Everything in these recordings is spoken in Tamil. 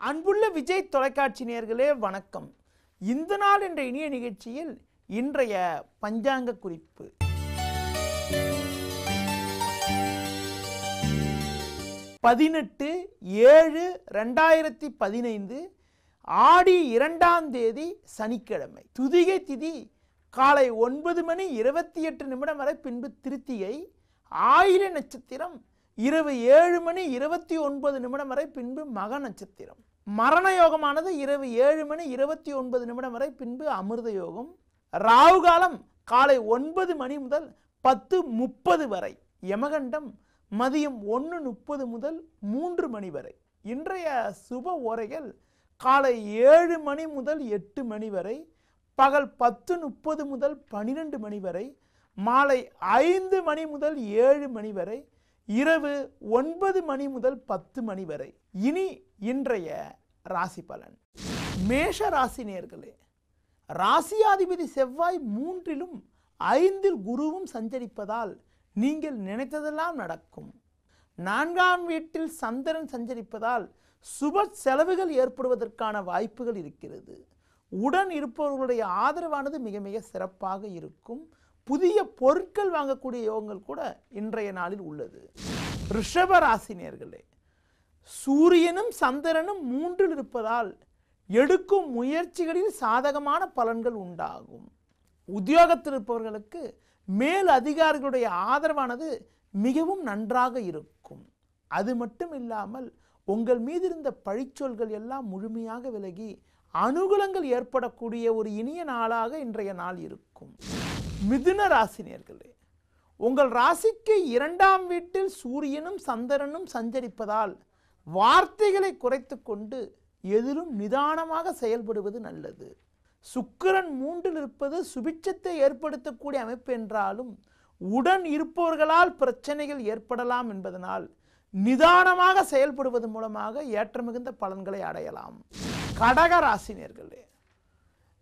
அன்புள்ள விஜய் தொலைக்காட்சி நேயர்களே வணக்கம். இந்த நாள் என்ற இனிய நிகழ்ச்சியில் இன்றைய பஞ்சாங்க குறிப்பு. பதினெட்டு 7/2015 ஆடி 2ஆம் தேதி சனிக்கிழமை. துதிகை திதி காலை 9:28 வரை, பின்பு திருத்திகை, ஆயில நட்சத்திரம் இரவு 7:29 வரை, பின்பு மக நட்சத்திரம். மரண யோகமானது இரவு 7:29 வரை, பின்பு அமிர்த யோகம். ராகு காலம் காலை 9 மணி முதல் 10:30 வரை. யமகண்டம் மதியம் 1:30 முதல் 3 மணி வரை. இன்றைய சுப ஓரைகள் காலை 7 மணி முதல் 8 மணி வரை, பகல் 10:30 முதல் 12 மணி வரை, மாலை 5 மணி முதல் 7 மணி வரை, இரவு 9 மணி முதல் 10 மணி வரை. இனி இன்றைய ராசி பலன். மேஷ ராசி நேயர்களே, ராசியாதிபதி செவ்வாய் 3லும் 5ல் குருவும் சஞ்சரிப்பதால் நீங்கள் நினைத்ததெல்லாம் நடக்கும். 4ஆம் வீட்டில் சந்திரன் சஞ்சரிப்பதால் சுப செலவுகள் ஏற்படுவதற்கான வாய்ப்புகள் இருக்கிறது. உடன் இருப்பவர்களுடைய ஆதரவானது மிக மிக சிறப்பாக இருக்கும். புதிய பொருட்கள் வாங்கக்கூடிய யோகங்கள் கூட இன்றைய நாளில் உள்ளது. ரிஷப ராசி நேயர்களே, சூரியனும் சந்திரனும் 3ல் இருப்பதால் எடுக்கும் முயற்சிகளில் சாதகமான பலன்கள் உண்டாகும். உத்தியோகத்தில் இருப்பவர்களுக்கு மேல் அதிகாரிகளுடைய ஆதரவானது மிகவும் நன்றாக இருக்கும். அது மட்டும் இல்லாமல் உங்கள் மீது இருந்த பழிச்சொல்கள் எல்லாம் முழுமையாக விலகி அனுகூலங்கள் ஏற்படக்கூடிய ஒரு இனிய நாளாக இன்றைய நாள் இருக்கும். மிதுன ராசி நேயர்களே, உங்கள் ராசிக்கு 2ஆம் வீட்டில் சூரியனும் சந்திரனும் சஞ்சரிப்பதால் வார்த்தைகளை குறைத்து கொண்டு எதிலும் நிதானமாக செயல்படுவது நல்லது. சுக்கிரன் 3ல் இருப்பது சுபிட்சத்தை ஏற்படுத்தக்கூடிய அமைப்பு என்றாலும் உடன் இருப்பவர்களால் பிரச்சனைகள் ஏற்படலாம் என்பதனால் நிதானமாக செயல்படுவது மூலமாக ஏற்ற மிகுந்த பலன்களை அடையலாம். கடக ராசி நேயர்களே,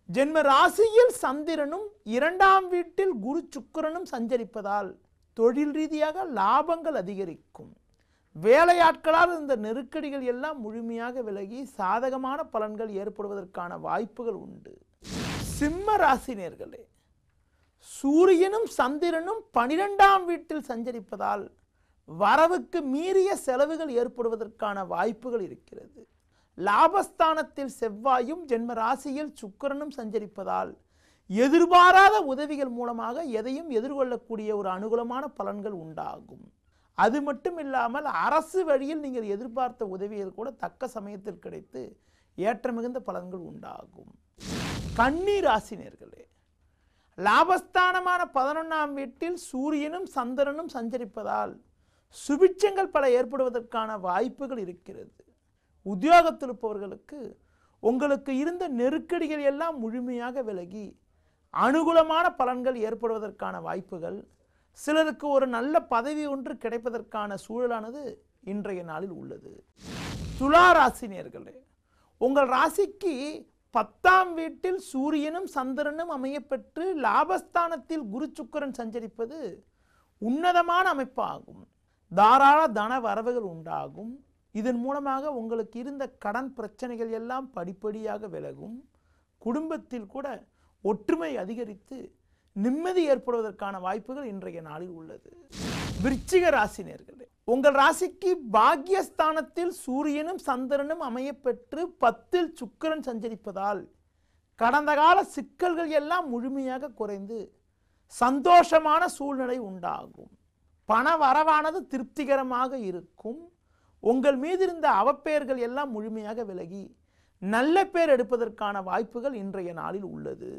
ஜென்ம ராசியில் சந்திரனும் 2ஆம் வீட்டில் குரு சுக்கிரனும் சஞ்சரிப்பதால் தொழில் ரீதியாக லாபங்கள் அதிகரிக்கும். வேலையாட்களால் இந்த நெருக்கடிகள் எல்லாம் முழுமையாக விலகி சாதகமான பலன்கள் ஏற்படுவதற்கான வாய்ப்புகள் உண்டு. சிம்ம ராசி நேயர்களே, சூரியனும் சந்திரனும் 12ஆம் வீட்டில் சஞ்சரிப்பதால் வரவுக்கு மீறிய செலவுகள் ஏற்படுவதற்கான வாய்ப்புகள் இருக்கிறது. லாபஸ்தானத்தில் செவ்வாயும் ஜென்ம ராசியில் சுக்கிரனும் சஞ்சரிப்பதால் எதிர்பாராத உதவிகள் மூலமாக எதையும் எதிர்கொள்ளக்கூடிய ஒரு அனுகூலமான பலன்கள் உண்டாகும். அது மட்டும் இல்லாமல் அரசு வழியில் நீங்கள் எதிர்பார்த்த உதவிகள் கூட தக்க சமயத்தில் கிடைத்து ஏற்ற மிகுந்த பலன்கள் உண்டாகும். கன்னி ராசி நேயர்களே, லாபஸ்தானமான 11ஆம் வீட்டில் சூரியனும் சந்திரனும் சஞ்சரிப்பதால் சுபிட்சங்கள் பல ஏற்படுவதற்கான வாய்ப்புகள் இருக்கிறது. உத்தியோகத்தில் இருப்பவர்களுக்கு உங்களுக்கு இருந்த நெருக்கடிகள் எல்லாம் முழுமையாக விலகி அனுகூலமான பலன்கள் ஏற்படுவதற்கான வாய்ப்புகள், சிலருக்கு ஒரு நல்ல பதவி ஒன்று கிடைப்பதற்கான சூழலானது இன்றைய நாளில் உள்ளது. துலா ராசி நேயர்களே, உங்கள் ராசிக்கு 10ஆம் வீட்டில் சூரியனும் சந்திரனும் அமையப்பெற்று லாபஸ்தானத்தில் குரு சுக்கிரன் சஞ்சரிப்பது உன்னதமான அமைப்பாகும். தாராள தன வரவுகள் உண்டாகும். இதன் மூலமாக உங்களுக்கு இருந்த கடன் பிரச்சனைகள் எல்லாம் படிப்படியாக விலகும். குடும்பத்தில் கூட ஒற்றுமை அதிகரித்து நிம்மதி ஏற்படுவதற்கான வாய்ப்புகள் இன்றைய நாளில் உள்ளது. விருச்சிக ராசி நேயர்களே, உங்கள் ராசிக்கு பாக்யஸ்தானத்தில் சூரியனும் சந்திரனும் அமையப்பெற்று 10ல் சுக்கிரன் சஞ்சரிப்பதால் கடந்த கால சிக்கல்கள் எல்லாம் முழுமையாக குறைந்து சந்தோஷமான சூழ்நிலை உண்டாகும். பண வரவானது திருப்திகரமாக இருக்கும். உங்கள் மீது இருந்த அவப்பெயர்கள் எல்லாம் முழுமையாக விலகி நல்ல பேர் எடுப்பதற்கான வாய்ப்புகள் இன்றைய நாளில் உள்ளது.